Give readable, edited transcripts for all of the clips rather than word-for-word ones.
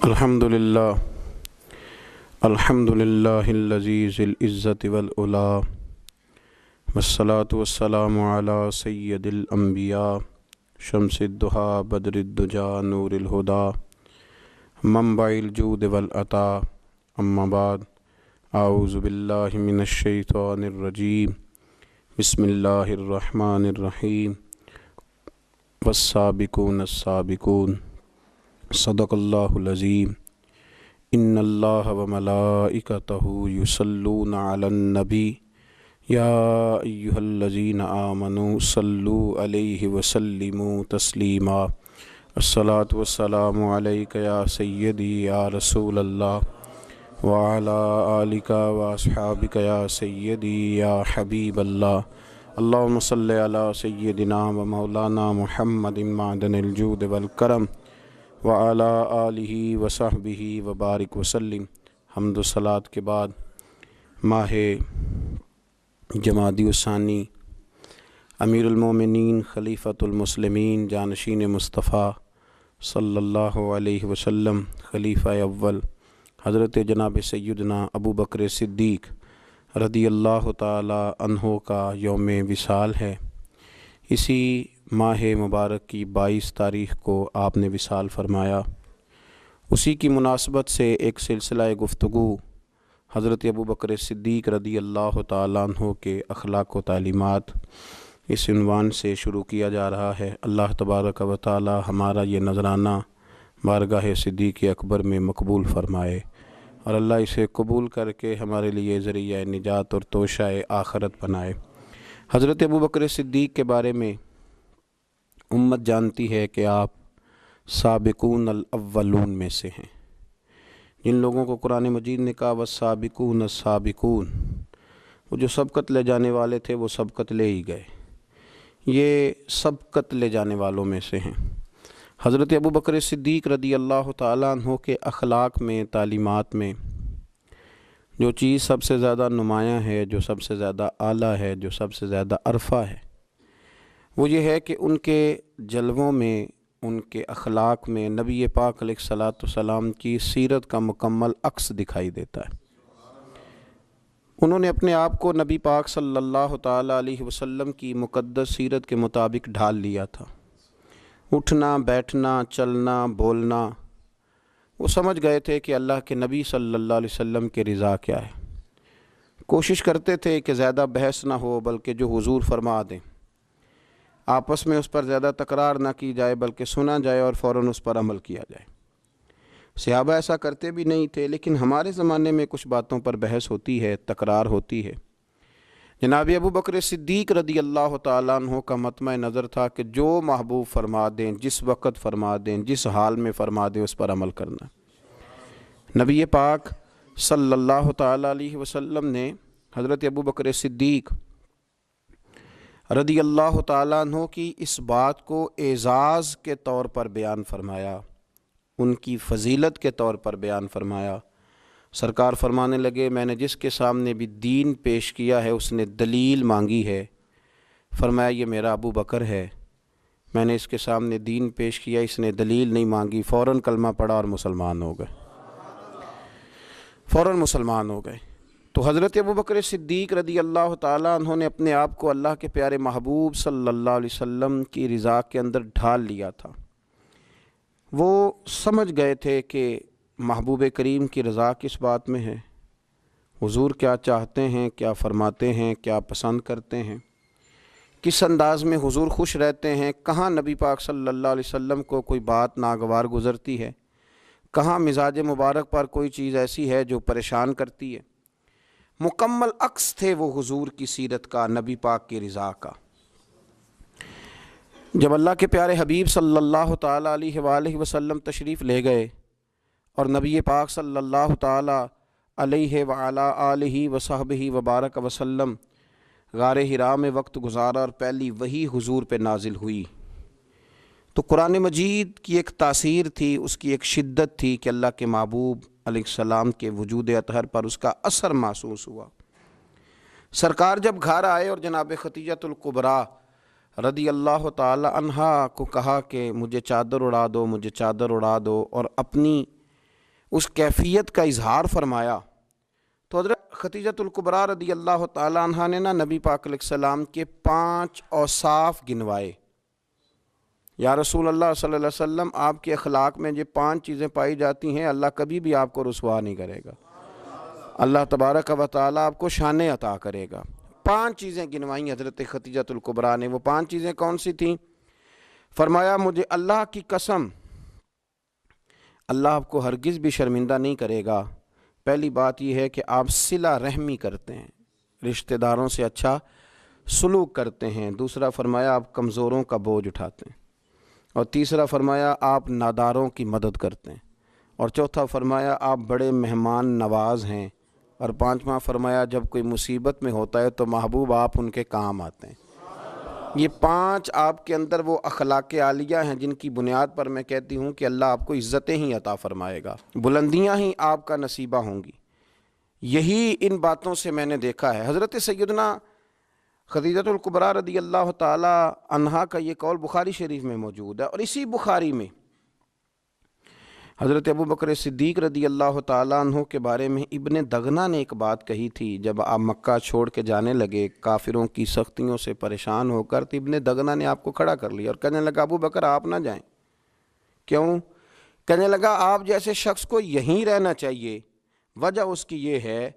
الحمدللہ الحمدللہ الذی ذی العزت والعلا والصلاة والسلام علی سید الانبیاء شمس الضحیٰ بدر الدجا نور الہدی منبع الجود والعطا اما بعد اعوذ باللہ من الشیطان الرجیم بسم اللہ الرحمن الرحیم والسابقون السابقون صدق اللہ العظیم ان اللہ وملائکتہ یصلون علی النبی یا ایہا الذین آمنوا صلوا علیہ وسلموا تسلیما الصلاۃ والسلام علیک یا سیدی یا رسول اللہ وعلی آلک واصحابک یا سیدی یا حبیب اللہ اللہم صلی علی سیدنا و مولانا محمد معدن الجود والکرم وعلی آلہ وصحبہ وبارک وسلم۔ حمد و صلاۃ کے بعد ماہ جمادی الثانی امیر المومنین خلیفۃ المسلمین جانشین مصطفیٰ صلی اللہ علیہ وسلم خلیفہ اول حضرت جناب سیدنا ابو بکر صدیق رضی اللہ تعالی عنہ کا یوم وصال ہے۔ اسی ماہ مبارک کی 22 تاریخ کو آپ نے وصال فرمایا۔ اسی کی مناسبت سے ایک سلسلہ گفتگو حضرت ابو بکر صدیق رضی اللہ تعالیٰ عنہ کے اخلاق و تعلیمات اس عنوان سے شروع کیا جا رہا ہے۔ اللہ تبارک و تعالی ہمارا یہ نذرانہ بارگاہ صدیق اکبر میں مقبول فرمائے اور اللہ اسے قبول کر کے ہمارے لیے ذریعہ نجات اور توشہ آخرت بنائے۔ حضرت ابو بکر صدیق کے بارے میں امت جانتی ہے کہ آپ سابقون الاولون میں سے ہیں۔ جن لوگوں کو قرآن مجید نے کہا والسابقون السابقون، وہ جو سبقت لے جانے والے تھے وہ سبقت لے ہی گئے، یہ سبقت لے جانے والوں میں سے ہیں۔ حضرت ابو بکر صدیق رضی اللہ تعالیٰ عنہ کے اخلاق میں، تعلیمات میں جو چیز سب سے زیادہ نمایاں ہے، جو سب سے زیادہ اعلیٰ ہے، جو سب سے زیادہ عرفہ ہے، وہ یہ ہے کہ ان کے جلووں میں، ان کے اخلاق میں نبی پاک علیہ الصلاۃ والسلام کی سیرت کا مکمل عکس دکھائی دیتا ہے۔ انہوں نے اپنے آپ کو نبی پاک صلی اللہ تعالیٰ علیہ وسلم کی مقدس سیرت کے مطابق ڈھال لیا تھا۔ اٹھنا، بیٹھنا، چلنا، بولنا، وہ سمجھ گئے تھے کہ اللہ کے نبی صلی اللہ علیہ وسلم کے رضا کیا ہے۔ کوشش کرتے تھے کہ زیادہ بحث نہ ہو بلکہ جو حضور فرما دیں، آپس میں اس پر زیادہ تکرار نہ کی جائے بلکہ سنا جائے اور فوراً اس پر عمل کیا جائے۔ صحابہ ایسا کرتے بھی نہیں تھے، لیکن ہمارے زمانے میں کچھ باتوں پر بحث ہوتی ہے، تکرار ہوتی ہے۔ جناب ابو بکر صدیق رضی اللہ تعالیٰ عنہ کا مطمع نظر تھا کہ جو محبوب فرما دیں، جس وقت فرما دیں، جس حال میں فرما دیں، اس پر عمل کرنا۔ نبی پاک صلی اللہ تعالیٰ علیہ وسلم نے حضرت ابو بکر صدیق رضی اللہ تعالیٰ عنہ کی اس بات کو اعزاز کے طور پر بیان فرمایا، ان کی فضیلت کے طور پر بیان فرمایا۔ سرکار فرمانے لگے، میں نے جس کے سامنے بھی دین پیش کیا ہے اس نے دلیل مانگی ہے، فرمایا یہ میرا ابو بکر ہے۔ میں نے اس کے سامنے دین پیش کیا، اس نے دلیل نہیں مانگی، فوراً کلمہ پڑھا اور مسلمان ہو گئے، فوراً مسلمان ہو گئے۔ تو حضرت ابو بکر صدیق رضی اللہ تعالیٰ عنہ نے اپنے آپ کو اللہ کے پیارے محبوب صلی اللہ علیہ وسلم کی رضا کے اندر ڈھال لیا تھا۔ وہ سمجھ گئے تھے کہ محبوب کریم کی رضا کس بات میں ہے، حضور کیا چاہتے ہیں، کیا فرماتے ہیں، کیا پسند کرتے ہیں، کس انداز میں حضور خوش رہتے ہیں، کہاں نبی پاک صلی اللہ علیہ وسلم کو کوئی بات ناگوار گزرتی ہے، کہاں مزاج مبارک پر کوئی چیز ایسی ہے جو پریشان کرتی ہے۔ مکمل عکس تھے وہ حضور کی سیرت کا، نبی پاک کی رضا کا۔ جب اللہ کے پیارے حبیب صلی اللہ تعالیٰ علیہ وآلہ وسلم تشریف لے گئے اور نبی پاک صلی اللہ تعالیٰ علیہ وعلی آلہ وصحبہ وبارک وسلم غار حرا میں وقت گزارا اور پہلی وحی حضور پہ نازل ہوئی، تو قرآن مجید کی ایک تاثیر تھی، اس کی ایک شدت تھی کہ اللہ کے محبوب علیہ السلام کے وجود اطہر پر اس کا اثر محسوس ہوا۔ سرکار جب گھر آئے اور جناب خدیجۃ الکبریٰ رضی اللہ تعالی عنہا کو کہا کہ مجھے چادر اڑا دو، مجھے چادر اڑا دو، اور اپنی اس کیفیت کا اظہار فرمایا تو حضرت ختیجۃ الکبریٰ رضی اللہ تعالیٰ عنہ نے نبی پاک علیہ السلام کے 5 اوصاف گنوائے۔ یا رسول اللہ صلی اللہ علیہ وسلم، آپ کے اخلاق میں یہ 5 چیزیں پائی جاتی ہیں، اللہ کبھی بھی آپ کو رسوا نہیں کرے گا، اللہ تبارک و تعالیٰ آپ کو شان عطا کرے گا۔ 5 چیزیں گنوائیں حضرت ختیجۃ الکبریٰ نے۔ وہ 5 چیزیں کون سی تھیں؟ فرمایا مجھے اللہ کی قسم، اللہ آپ کو ہرگز بھی شرمندہ نہیں کرے گا۔ پہلی بات یہ ہے کہ آپ صلہ رحمی کرتے ہیں، رشتہ داروں سے اچھا سلوک کرتے ہیں۔ دوسرا فرمایا آپ کمزوروں کا بوجھ اٹھاتے ہیں، اور تیسرا فرمایا آپ ناداروں کی مدد کرتے ہیں، اور چوتھا فرمایا آپ بڑے مہمان نواز ہیں، اور 5واں فرمایا جب کوئی مصیبت میں ہوتا ہے تو محبوب آپ ان کے کام آتے ہیں۔ یہ 5 آپ کے اندر وہ اخلاق عالیہ ہیں جن کی بنیاد پر میں کہتی ہوں کہ اللہ آپ کو عزتیں ہی عطا فرمائے گا، بلندیاں ہی آپ کا نصیبہ ہوں گی۔ یہی ان باتوں سے میں نے دیکھا ہے۔ حضرت سیدنا ختیجۃ الکبریٰ رضی اللہ تعالی عنہا کا یہ قول بخاری شریف میں موجود ہے، اور اسی بخاری میں حضرت ابو بکر صدیق رضی اللہ تعالیٰ عنہ کے بارے میں ابن دغنہ نے ایک بات کہی تھی۔ جب آپ مکہ چھوڑ کے جانے لگے کافروں کی سختیوں سے پریشان ہو کر، تو ابن دغنہ نے آپ کو کھڑا کر لیا اور کہنے لگا ابو بکر آپ نہ جائیں۔ کیوں؟ کہنے لگا آپ جیسے شخص کو یہیں رہنا چاہیے، وجہ اس کی یہ ہے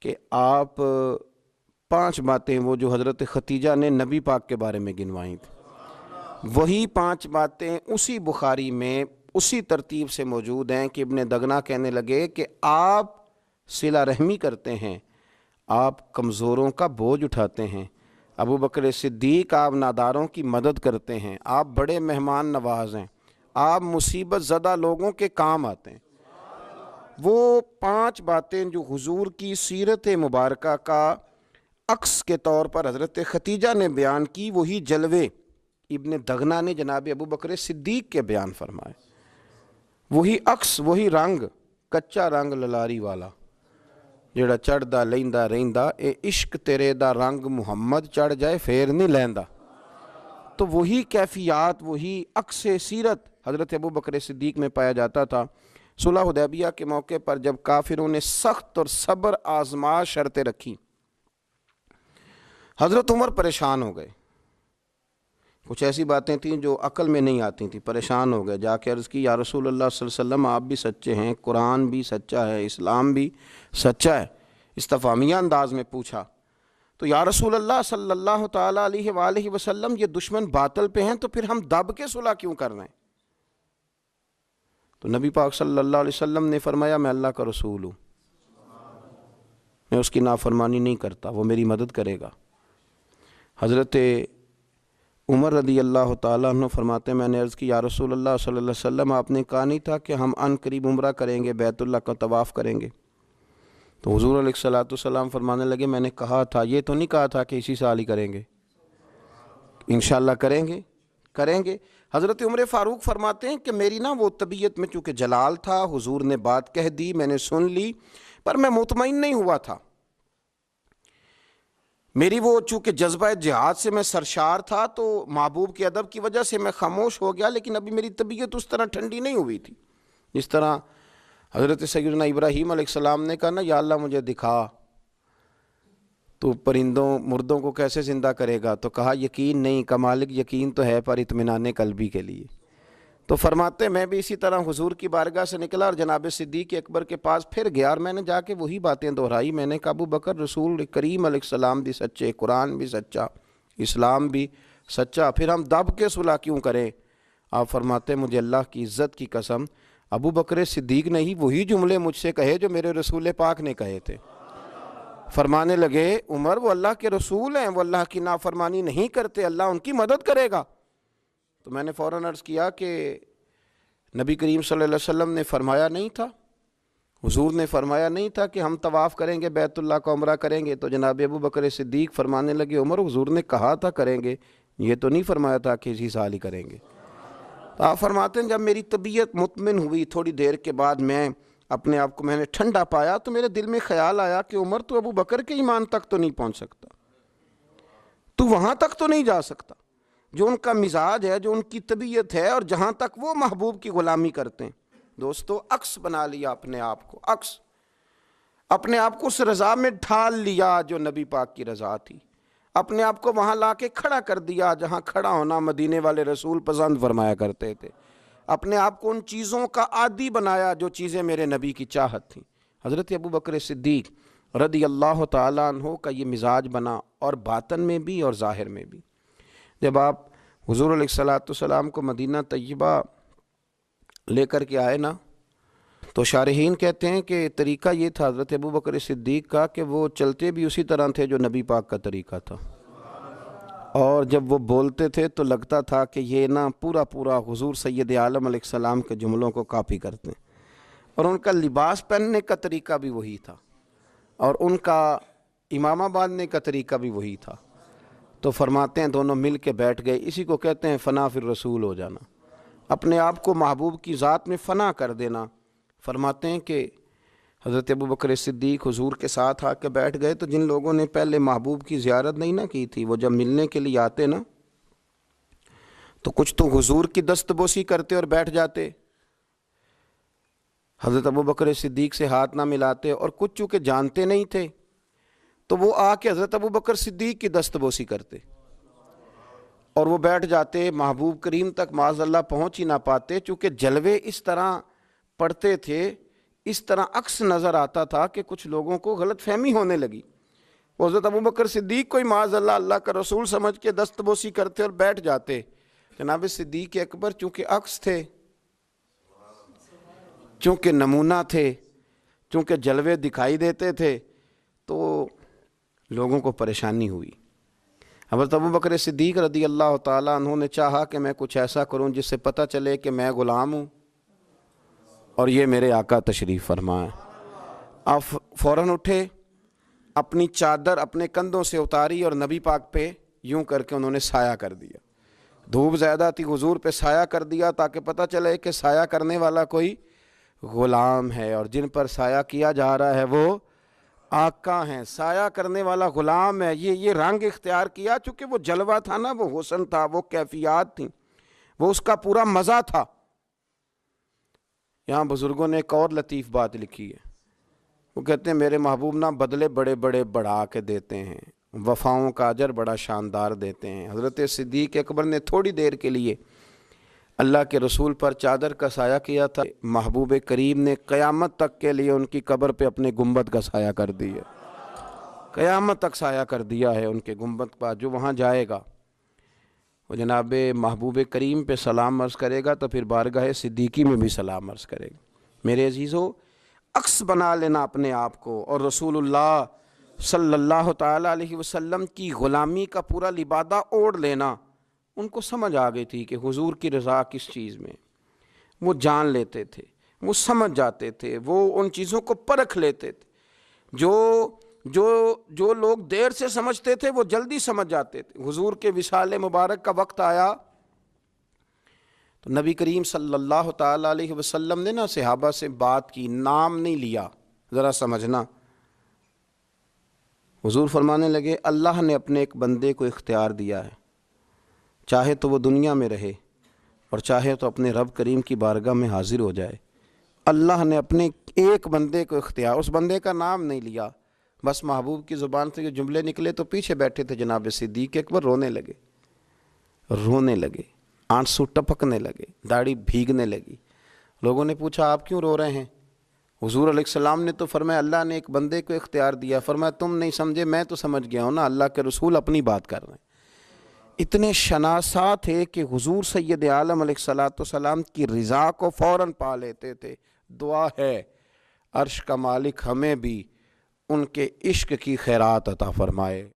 کہ آپ 5 باتیں وہ جو حضرت ختیجہ نے نبی پاک کے بارے میں گنوائیں تھیں، وہی 5 باتیں اسی بخاری میں اسی ترتیب سے موجود ہیں کہ ابن دغنہ کہنے لگے کہ آپ صلہ رحمی کرتے ہیں، آپ کمزوروں کا بوجھ اٹھاتے ہیں، ابو بکر صدیق آپ ناداروں کی مدد کرتے ہیں، آپ بڑے مہمان نواز ہیں، آپ مصیبت زدہ لوگوں کے کام آتے ہیں۔ وہ 5 باتیں جو حضور کی سیرت مبارکہ کا عکس کے طور پر حضرت ختیجہ نے بیان کی، وہی جلوے ابن دغنہ نے جناب ابو بکر صدیق کے بیان فرمائے۔ وہی عکس، وہی رنگ، کچا رنگ للاری والا جڑا چڑھدا لیندا رہندا، اے عشق تیرے دا رنگ محمد چڑھ جائے پھر نہیں لیندا۔ تو وہی کیفیات، وہی عکس سیرت حضرت ابو بکر صدیق میں پایا جاتا تھا۔ صلح حدیبیہ کے موقع پر جب کافروں نے سخت اور صبر آزمائش شرطیں رکھی، حضرت عمر پریشان ہو گئے۔ کچھ ایسی باتیں تھیں جو عقل میں نہیں آتی تھیں، پریشان ہو گئے، جا کے عرض کی یا رسول اللہ صلی اللہ علیہ وسلم آپ بھی سچے ہیں، قرآن بھی سچا ہے، اسلام بھی سچا ہے۔ استفہامیہ انداز میں پوچھا تو یا رسول اللہ صلی اللہ تعالیٰ علیہ وآلہ وسلم یہ دشمن باطل پہ ہیں تو پھر ہم دب کے صلح کیوں کر رہے ہیں؟ تو نبی پاک صلی اللہ علیہ وسلم نے فرمایا میں اللہ کا رسول ہوں، میں اس کی نافرمانی نہیں کرتا، وہ میری مدد کرے گا۔ حضرت عمر رضی اللہ تعالیٰ عنہ فرماتے ہیں میں نے عرض کی یا رسول اللہ صلی اللہ علیہ وسلم آپ نے کہا نہیں تھا کہ ہم عن قریب عمرہ کریں گے، بیت اللہ کا طواف کریں گے؟ تو حضور علیہ السلام فرمانے لگے میں نے کہا تھا، یہ تو نہیں کہا تھا کہ اسی سال ہی کریں گے، انشاءاللہ کریں گے۔ حضرت عمر فاروق فرماتے ہیں کہ میری نا وہ طبیعت میں چونکہ جلال تھا، حضور نے بات کہہ دی، میں نے سن لی، پر میں مطمئن نہیں ہوا تھا، میری وہ چونکہ جذبہ جہاد سے میں سرشار تھا تو محبوب کے ادب کی وجہ سے میں خاموش ہو گیا، لیکن ابھی میری طبیعت اس طرح ٹھنڈی نہیں ہوئی تھی۔ جس طرح حضرت سیدنا ابراہیم علیہ السلام نے کہا نا یا اللہ مجھے دکھا تو پرندوں مردوں کو کیسے زندہ کرے گا، تو کہا یقین نہیں، کا مالک یقین تو ہے پر اطمینان قلبی کے لیے۔ تو فرماتے میں بھی اسی طرح حضور کی بارگاہ سے نکلا اور جناب صدیق اکبر کے پاس پھر گیا، اور میں نے جا کے وہی باتیں دہرائی۔ میں نے کہا ابو بکر رسول کریم علیہ السلام بھی سچے، قرآن بھی سچا، اسلام بھی سچا، پھر ہم دب کے صلح کیوں کریں؟ آپ فرماتے مجھے اللہ کی عزت کی قسم ابو بکر صدیق نے ہی وہی جملے مجھ سے کہے جو میرے رسول پاک نے کہے تھے۔ فرمانے لگے عمر وہ اللہ کے رسول ہیں، وہ اللہ کی نافرمانی نہیں کرتے، اللہ ان کی مدد کرے گا۔ تو میں نے فوراً عرض کیا کہ نبی کریم صلی اللہ علیہ وسلم نے فرمایا نہیں تھا، حضور نے فرمایا نہیں تھا کہ ہم طواف کریں گے، بیت اللہ کا عمرہ کریں گے؟ تو جناب ابو بکر صدیق فرمانے لگے عمر حضور نے کہا تھا کریں گے، یہ تو نہیں فرمایا تھا کہ اسی سال ہی کریں گے۔ تو آپ فرماتے ہیں جب میری طبیعت مطمئن ہوئی، تھوڑی دیر کے بعد میں اپنے آپ کو میں نے ٹھنڈا پایا، تو میرے دل میں خیال آیا کہ عمر تو ابو بکر کے ایمان تک تو نہیں پہنچ سکتا، تو وہاں تک تو نہیں جا سکتا، جو ان کا مزاج ہے، جو ان کی طبیعت ہے، اور جہاں تک وہ محبوب کی غلامی کرتے ہیں دوستو عکس بنا لیا اپنے آپ کو، عکس اپنے آپ کو اس رضا میں ڈھال لیا جو نبی پاک کی رضا تھی، اپنے آپ کو وہاں لا کے کھڑا کر دیا جہاں کھڑا ہونا مدینے والے رسول پسند فرمایا کرتے تھے، اپنے آپ کو ان چیزوں کا عادی بنایا جو چیزیں میرے نبی کی چاہت تھیں۔ حضرت ابو بکر صدیق رضی اللہ تعالیٰ عنہ کا یہ مزاج بنا، اور باطن میں بھی اور ظاہر میں بھی۔ جب آپ حضور علیہ الصلوۃ والسلام کو مدینہ طیبہ لے کر کے آئے نا، تو شارحین کہتے ہیں کہ طریقہ یہ تھا حضرت ابو بکر صدیق کا کہ وہ چلتے بھی اسی طرح تھے جو نبی پاک کا طریقہ تھا، اور جب وہ بولتے تھے تو لگتا تھا کہ یہ نا پورا حضور سید عالم علیہ السلام کے جملوں کو کاپی کرتے ہیں، اور ان کا لباس پہننے کا طریقہ بھی وہی تھا، اور ان کا امامہ باندھنے کا طریقہ بھی وہی تھا۔ تو فرماتے ہیں دونوں مل کے بیٹھ گئے، اسی کو کہتے ہیں فنا فی الرسول ہو جانا، اپنے آپ کو محبوب کی ذات میں فنا کر دینا۔ فرماتے ہیں کہ حضرت ابو بکر صدیق حضور کے ساتھ آ کے بیٹھ گئے، تو جن لوگوں نے پہلے محبوب کی زیارت نہیں نہ کی تھی، وہ جب ملنے کے لیے آتے نا تو کچھ تو حضور کی دست بوسی کرتے اور بیٹھ جاتے، حضرت ابو بکر صدیق سے ہاتھ نہ ملاتے، اور کچھ چونکہ جانتے نہیں تھے تو وہ آ کے حضرت ابو بکر صدیق کی دست بوسی کرتے اور وہ بیٹھ جاتے، محبوب کریم تک معاذ اللہ پہنچ ہی نہ پاتے، چونکہ جلوے اس طرح پڑھتے تھے، اس طرح عکس نظر آتا تھا کہ کچھ لوگوں کو غلط فہمی ہونے لگی۔ وہ حضرت ابو بکر صدیق کو ہی معاذ اللہ اللہ کا رسول سمجھ کے دست بوسی کرتے اور بیٹھ جاتے۔ جناب صدیق اکبر چونکہ عکس تھے، چونکہ نمونہ تھے، چونکہ جلوے دکھائی دیتے تھے، تو لوگوں کو پریشانی ہوئی۔ حضرت ابو بکر صدیق رضی اللہ تعالیٰ عنہ نے چاہا کہ میں کچھ ایسا کروں جس سے پتہ چلے کہ میں غلام ہوں اور یہ میرے آقا تشریف فرما ہے۔ آپ فوراً اٹھے، اپنی چادر اپنے کندھوں سے اتاری اور نبی پاک پہ یوں کر کے انہوں نے سایہ کر دیا۔ دھوپ زیادہ تھی، حضور پہ سایہ کر دیا تاکہ پتہ چلے کہ سایہ کرنے والا کوئی غلام ہے، اور جن پر سایہ کیا جا رہا ہے وہ آقا ہیں، سایہ کرنے والا غلام ہے۔ یہ رنگ اختیار کیا چونکہ وہ جلوہ تھا نا، وہ حسن تھا، وہ کیفیات تھیں، وہ اس کا پورا مزہ تھا۔ یہاں بزرگوں نے ایک اور لطیف بات لکھی ہے، وہ کہتے ہیں میرے محبوب نا بدلے بڑے بڑے بڑھا کے دیتے ہیں، وفاؤں کا اجر بڑا شاندار دیتے ہیں۔ حضرت صدیق اکبر نے تھوڑی دیر کے لیے اللہ کے رسول پر چادر کا سایہ کیا تھا، محبوب کریم نے قیامت تک کے لیے ان کی قبر پہ اپنے گنبد کا سایہ کر دیا، قیامت تک سایہ کر دیا ہے ان کے گنبد کا۔ جو وہاں جائے گا وہ جناب محبوب کریم پہ سلام عرض کرے گا تو پھر بارگاہ صدیقی میں بھی سلام عرض کرے گا۔ میرے عزیزو، عکس بنا لینا اپنے آپ کو، اور رسول اللہ صلی اللہ تعالیٰ علیہ وسلم کی غلامی کا پورا لبادہ اوڑھ لینا۔ ان کو سمجھ آ گئی تھی کہ حضور کی رضا کس چیز میں، وہ جان لیتے تھے، وہ سمجھ جاتے تھے، وہ ان چیزوں کو پرکھ لیتے تھے۔ جو لوگ دیر سے سمجھتے تھے وہ جلدی سمجھ جاتے تھے۔ حضور کے وصال مبارک کا وقت آیا تو نبی کریم صلی اللہ تعالیٰ علیہ وسلم نے نا صحابہ سے بات کی، نام نہیں لیا، ذرا سمجھنا۔ حضور فرمانے لگے اللہ نے اپنے ایک بندے کو اختیار دیا ہے، چاہے تو وہ دنیا میں رہے اور چاہے تو اپنے رب کریم کی بارگاہ میں حاضر ہو جائے۔ اللہ نے اپنے ایک بندے کو اختیار، اس بندے کا نام نہیں لیا، بس محبوب کی زبان سے جو جملے نکلے تو پیچھے بیٹھے تھے جناب صدیق اکبر رونے لگے، آنسو ٹپکنے لگے، داڑھی بھیگنے لگی۔ لوگوں نے پوچھا آپ کیوں رو رہے ہیں؟ حضور علیہ السلام نے تو فرمایا اللہ نے ایک بندے کو اختیار دیا۔ فرمایا تم نہیں سمجھے، میں تو سمجھ گیا ہوں نا، اللہ کے رسول اپنی بات کر رہے ہیں۔ اتنے شناسا تھے کہ حضور سید عالم علیہ الصلوۃ والسلام کی رضا کو فوراً پا لیتے تھے۔ دعا ہے عرش کا مالک ہمیں بھی ان کے عشق کی خیرات عطا فرمائے۔